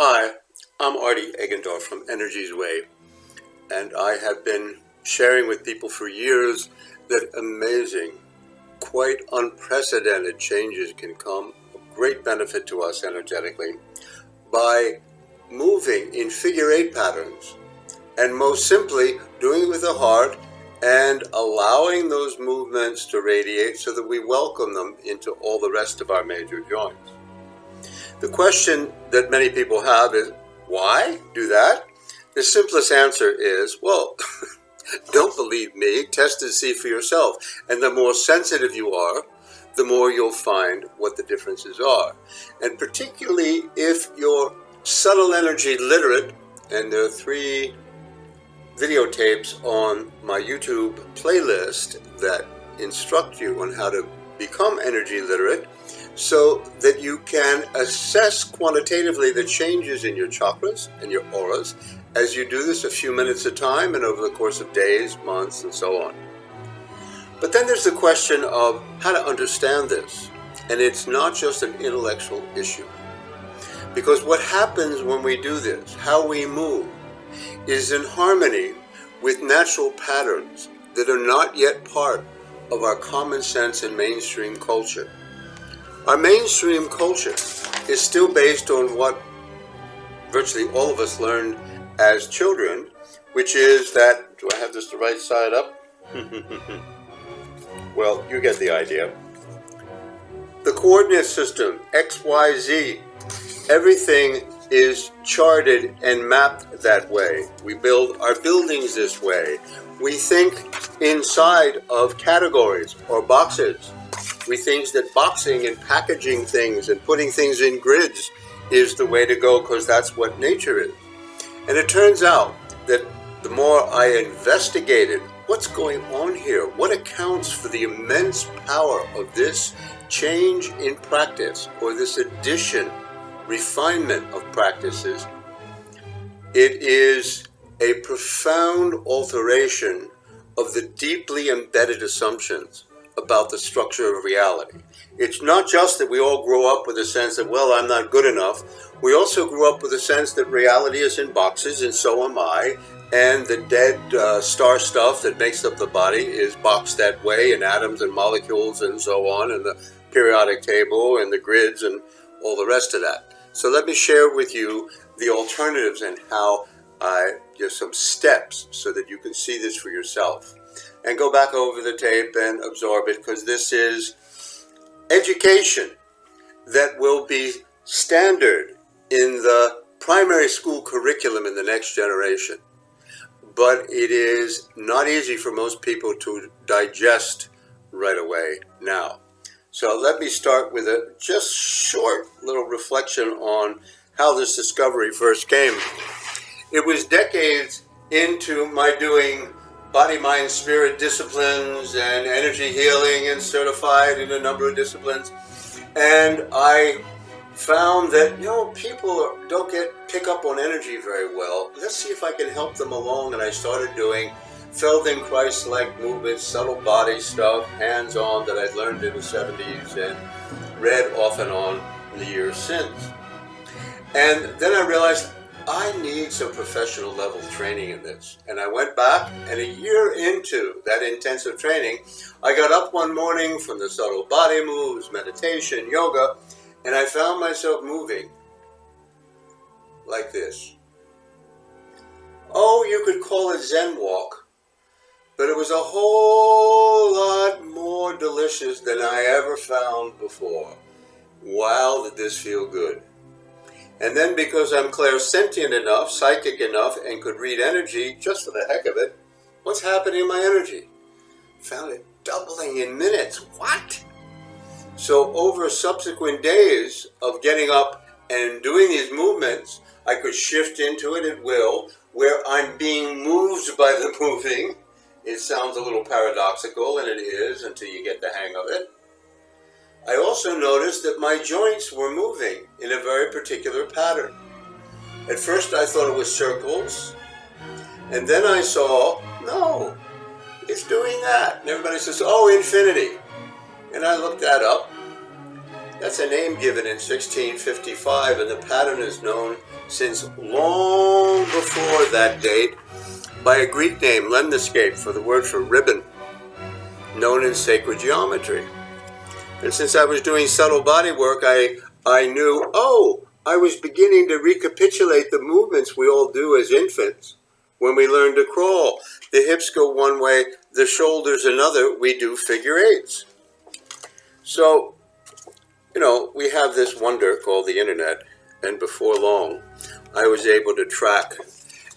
Hi, I'm Artie Eggendorf from Energy's Way, and I have been sharing with people for years that amazing, quite unprecedented changes can come of great benefit to us energetically by moving in figure-8 patterns, and most simply doing it with the heart and allowing those movements to radiate so that we welcome them into all the rest of our major joints. The question that many people have is, why do that? The simplest answer is, well, don't believe me, test and see for yourself. And the more sensitive you are, the more you'll find what the differences are. And particularly if you're subtle energy literate, and there are 3 videotapes on my YouTube playlist that instruct you on how to become energy literate, so that you can assess quantitatively the changes in your chakras and your auras as you do this a few minutes at a time and over the course of days, months, and so on. But then there's the question of how to understand this. And it's not just an intellectual issue. Because what happens when we do this, how we move, is in harmony with natural patterns that are not yet part of our common sense and mainstream culture. Our mainstream culture is still based on what virtually all of us learned as children, which is that, do I have this the right side up? Well, you get the idea. The coordinate system, X, Y, Z, everything is charted and mapped that way. We build our buildings this way. We think inside of categories or boxes. We think that boxing and packaging things and putting things in grids is the way to go because that's what nature is. And it turns out that the more I investigated what's going on here, what accounts for the immense power of this change in practice or this addition, refinement of practices, it is a profound alteration of the deeply embedded assumptions about the structure of reality. It's not just that we all grow up with a sense that, well, I'm not good enough. We also grew up with a sense that reality is in boxes, and so am I, and the dead star stuff that makes up the body is boxed that way, and atoms and molecules and so on, and the periodic table and the grids and all the rest of that. So let me share with you the alternatives and how I give some steps so that you can see this for yourself. And go back over the tape and absorb it, because this is education that will be standard in the primary school curriculum in the next generation. But it is not easy for most people to digest right away now. So let me start with a just short little reflection on how this discovery first came. It was decades into my doing body, mind, spirit disciplines and energy healing and certified in a number of disciplines. And I found that, people don't pick up on energy very well. Let's see if I can help them along. And I started doing Feldenkrais-like movements, subtle body stuff, hands-on that I'd learned in the 70s and read off and on in the years since. And then I realized I need some professional level training in this. And I went back, and a year into that intensive training, I got up one morning from the subtle body moves, meditation, yoga, and I found myself moving like this. Oh, you could call it Zen walk, but it was a whole lot more delicious than I ever found before. Wow, did this feel good. And then because I'm clairsentient enough, psychic enough, and could read energy just for the heck of it, what's happening in my energy? Found it doubling in minutes. What? So over subsequent days of getting up and doing these movements, I could shift into it at will, where I'm being moved by the moving. It sounds a little paradoxical, and it is until you get the hang of it. I also noticed that my joints were moving in a very particular pattern. At first I thought it was circles, and then I saw, no, it's doing that. And everybody says, oh, infinity. And I looked that up, That's a name given in 1655, and the pattern is known since long before that date by a Greek name, lemniscate, for the word for ribbon, known in sacred geometry. And since I was doing subtle body work, I knew, oh, I was beginning to recapitulate the movements we all do as infants when we learn to crawl. The hips go one way, the shoulders another, we do figure eights. So, you know, we have this wonder called the internet, and before long, I was able to track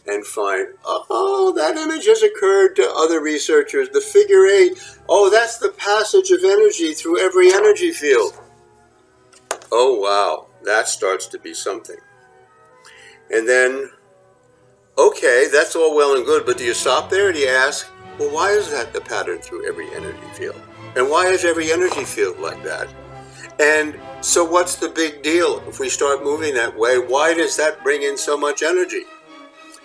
and find, oh, that image has occurred to other researchers. The figure eight, oh, that's the passage of energy through every energy field. Oh, wow, that starts to be something. And then, okay, that's all well and good, but do you stop there and you ask, well, why is that the pattern through every energy field? And why is every energy field like that? And so what's the big deal if we start moving that way? Why does that bring in so much energy?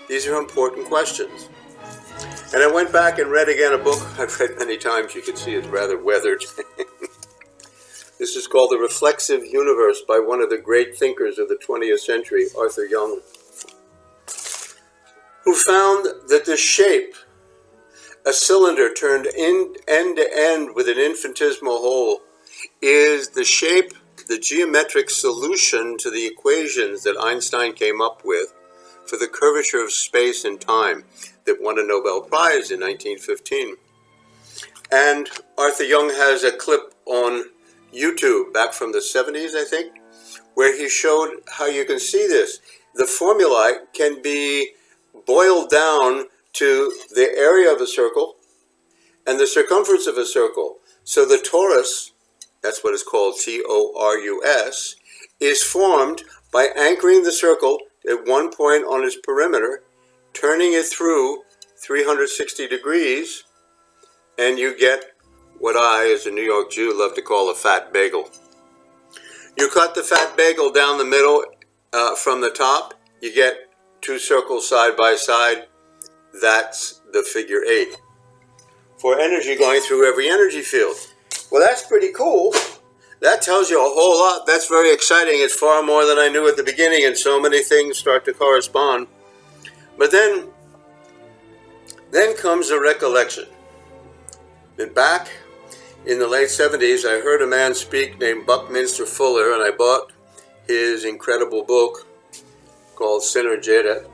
These are important questions. And I went back and read again a book I've read many times. You can see it's rather weathered. This is called The Reflexive Universe by one of the great thinkers of the 20th century, Arthur Young, who found that the shape, a cylinder turned end to end with an infinitesimal hole, is the shape, the geometric solution to the equations that Einstein came up with for the curvature of space and time that won a Nobel Prize in 1915. And Arthur Young has a clip on YouTube back from the 70s, I think, where he showed how you can see this. The formula can be boiled down to the area of a circle and the circumference of a circle. So the torus, that's what is called T-O-R-U-S, is formed by anchoring the circle at one point on its perimeter, turning it through 360 degrees, and you get what I, as a New York Jew, love to call a fat bagel. You cut the fat bagel down the middle from the top, you get two circles side by side. That's the figure eight for energy going through every energy field. Well, that's pretty cool. That tells you a whole lot. That's very exciting. It's far more than I knew at the beginning, and so many things start to correspond. But then comes a recollection. And back in the late 70s, I heard a man speak named Buckminster Fuller, and I bought his incredible book called Synergetics.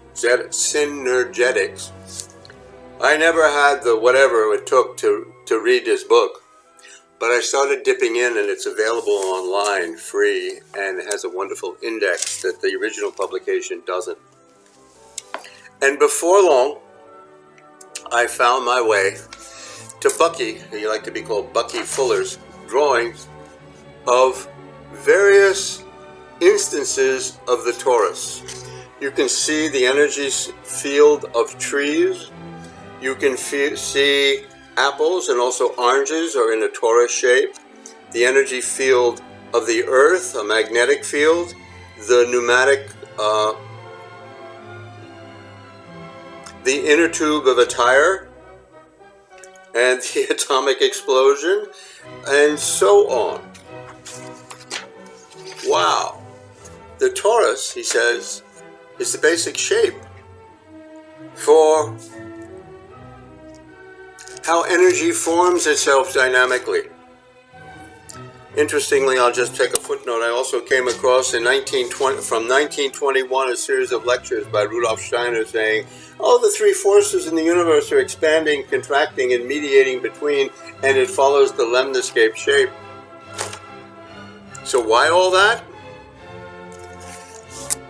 I never had the whatever it took to read this book, but I started dipping in, and it's available online, free, and it has a wonderful index that the original publication doesn't. And before long, I found my way to Bucky, who you like to be called Bucky Fuller's drawings of various instances of the torus. You can see the energy field of trees. You can see apples and also oranges are in a torus shape. The energy field of the earth, a magnetic field. The pneumatic, the inner tube of a tire, and the atomic explosion, and so on. Wow. The torus, he says, is the basic shape for how energy forms itself dynamically. Interestingly, I'll just take a footnote. I also came across from 1921 a series of lectures by Rudolf Steiner saying, oh, the three forces in the universe are expanding, contracting, and mediating between, and it follows the lemniscate shape. So why all that?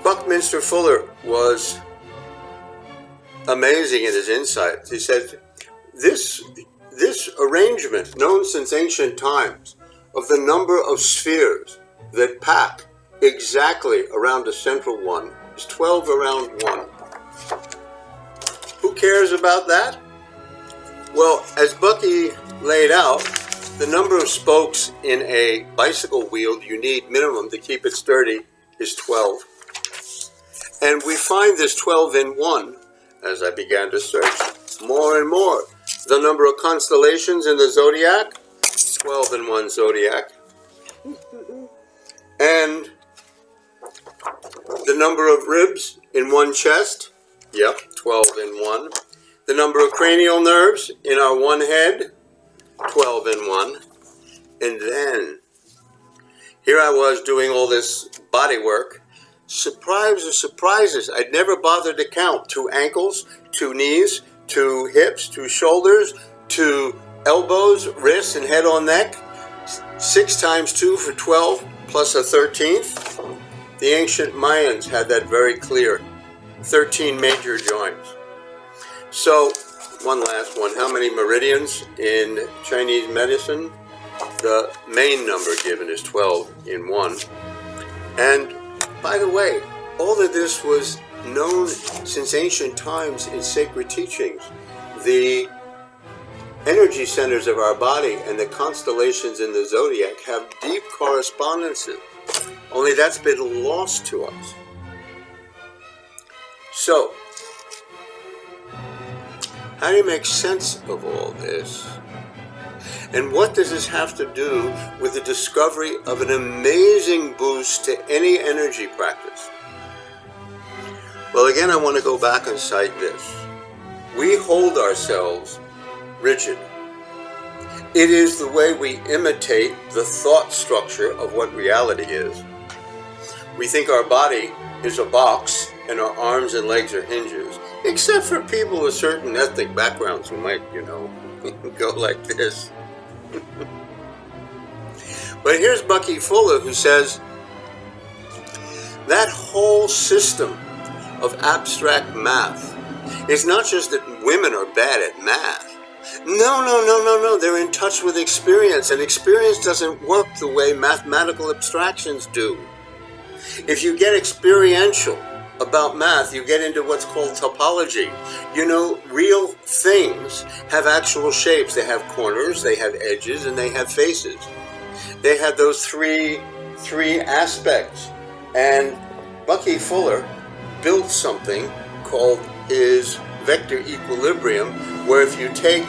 Buckminster Fuller was amazing in his insights. He said, this arrangement, known since ancient times, of the number of spheres that pack exactly around a central one is 12 around 1. Who cares about that? Well, as Bucky laid out, the number of spokes in a bicycle wheel you need minimum to keep it sturdy is 12. And we find this 12 in 1 as I began to search more and more. The number of constellations in the zodiac, 12 in 1 zodiac. And the number of ribs in one chest, yep, 12 in one. The number of cranial nerves in our one head, 12 in one. And then, here I was doing all this body work. Surprise of surprises, I'd never bothered to count. 2 ankles, 2 knees, 2 hips, 2 shoulders, 2 elbows, wrists, and head on neck. 6 times 2 for 12, plus a 13th. The ancient Mayans had that very clear. 13 major joints. So, one last one. How many meridians in Chinese medicine? The main number given is 12 in one. And, by the way, all of this was known since ancient times in sacred teachings. The energy centers of our body and the constellations in the zodiac have deep correspondences. Only that's been lost to us. So, how do you make sense of all this? And what does this have to do with the discovery of an amazing boost to any energy practice? Well, again, I want to go back and cite this. We hold ourselves rigid. It is the way we imitate the thought structure of what reality is. We think our body is a box and our arms and legs are hinges, except for people with certain ethnic backgrounds who might, go like this. But here's Bucky Fuller, who says that whole system of abstract math is not just that women are bad at math. No. They're in touch with experience, and experience doesn't work the way mathematical abstractions do. If you get experiential about math, you get into what's called topology. Real things have actual shapes. They have corners, they have edges, and they have faces. They have those three aspects. And Bucky Fuller built something called his vector equilibrium, where if you take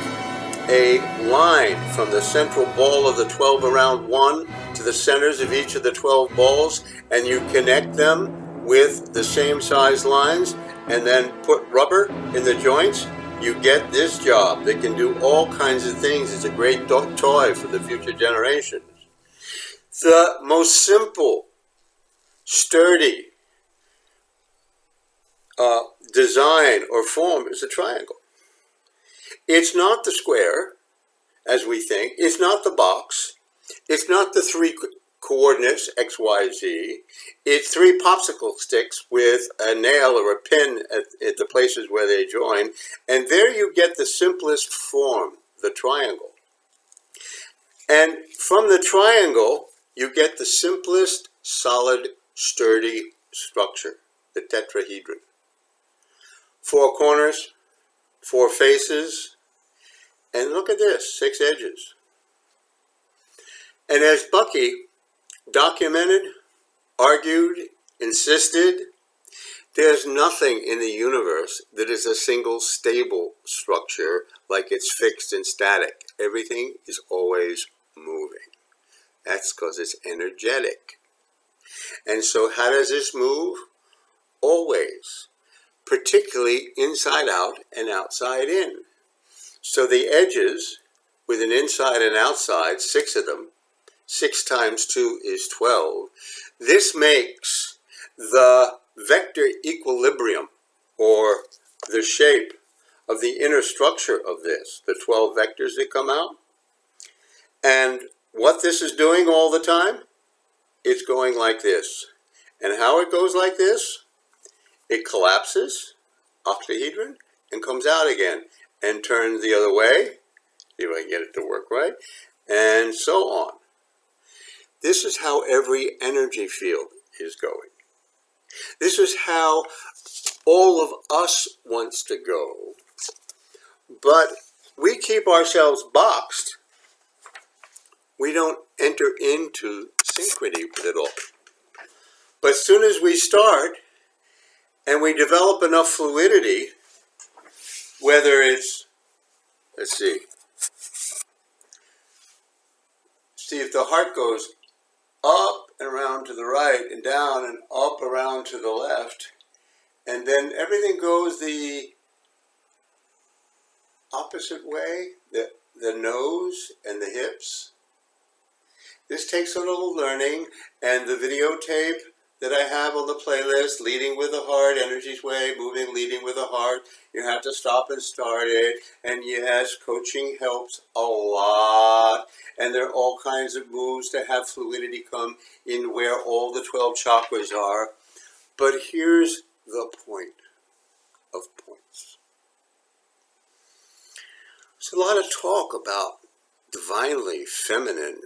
a line from the central ball of the 12 around 1 to the centers of each of the 12 balls, and you connect them with the same size lines, and then put rubber in the joints, you get this job that can do all kinds of things. It's a great toy for the future generations. The most simple, sturdy design or form is a triangle. It's not the square, as we think. It's not the box. It's not the 3 coordinates, X, Y, Z. It's 3 popsicle sticks with a nail or a pin at the places where they join. And there you get the simplest form, the triangle. And from the triangle, you get the simplest, solid, sturdy structure, the tetrahedron. 4 corners, 4 faces, and look at this, 6 edges. And as Bucky documented, argued, insisted, there's nothing in the universe that is a single stable structure, like it's fixed and static. Everything is always moving. That's because it's energetic. And so how does this move? Always. Particularly inside out and outside in. So the edges, with an inside and outside, 6 of them, 6 times 2 is 12. This makes the vector equilibrium, or the shape of the inner structure of this, the 12 vectors that come out. And what this is doing all the time, it's going like this. And how it goes like this? It collapses, octahedron, and comes out again, and turns the other way, see if I can get it to work right, and so on. This is how every energy field is going. This is how all of us wants to go, but we keep ourselves boxed. We don't enter into synchrony with it all. But as soon as we start, and we develop enough fluidity, whether it's, let's see if the heart goes up and around to the right and down and up around to the left. And then everything goes the opposite way, the nose and the hips. This takes a little learning, and the videotape that I have on the playlist, Leading with the Heart, Energy's Way, Moving, Leading with the Heart, you have to stop and start it. And yes, coaching helps a lot. And there are all kinds of moves to have fluidity come in where all the 12 chakras are. But here's the point of points. There's a lot of talk about divinely feminine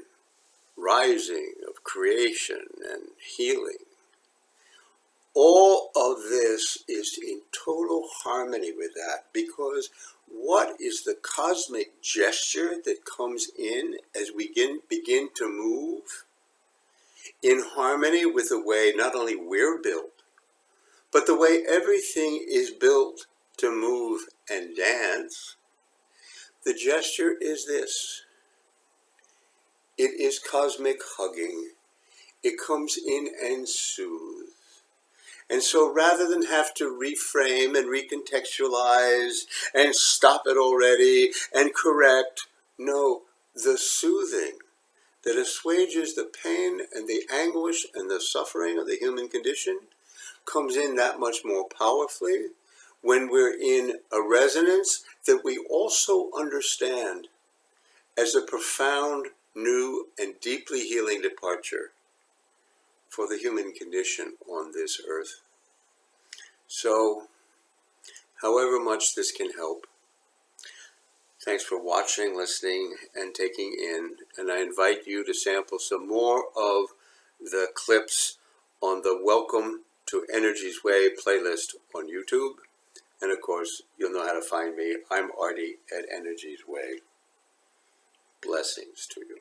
rising of creation and healing. All of this is in total harmony with that, because what is the cosmic gesture that comes in as we begin to move in harmony with the way not only we're built, but the way everything is built to move and dance? The gesture is this. It is cosmic hugging. It comes in and soothes. And so rather than have to reframe and recontextualize and stop it already and correct, no, the soothing that assuages the pain and the anguish and the suffering of the human condition comes in that much more powerfully when we're in a resonance that we also understand as a profound, new, and deeply healing departure for the human condition on this earth. So, however much this can help, thanks for watching, listening, and taking in. And I invite you to sample some more of the clips on the Welcome to Energy's Way playlist on YouTube. And of course, you'll know how to find me. I'm Artie at Energy's Way. Blessings to you.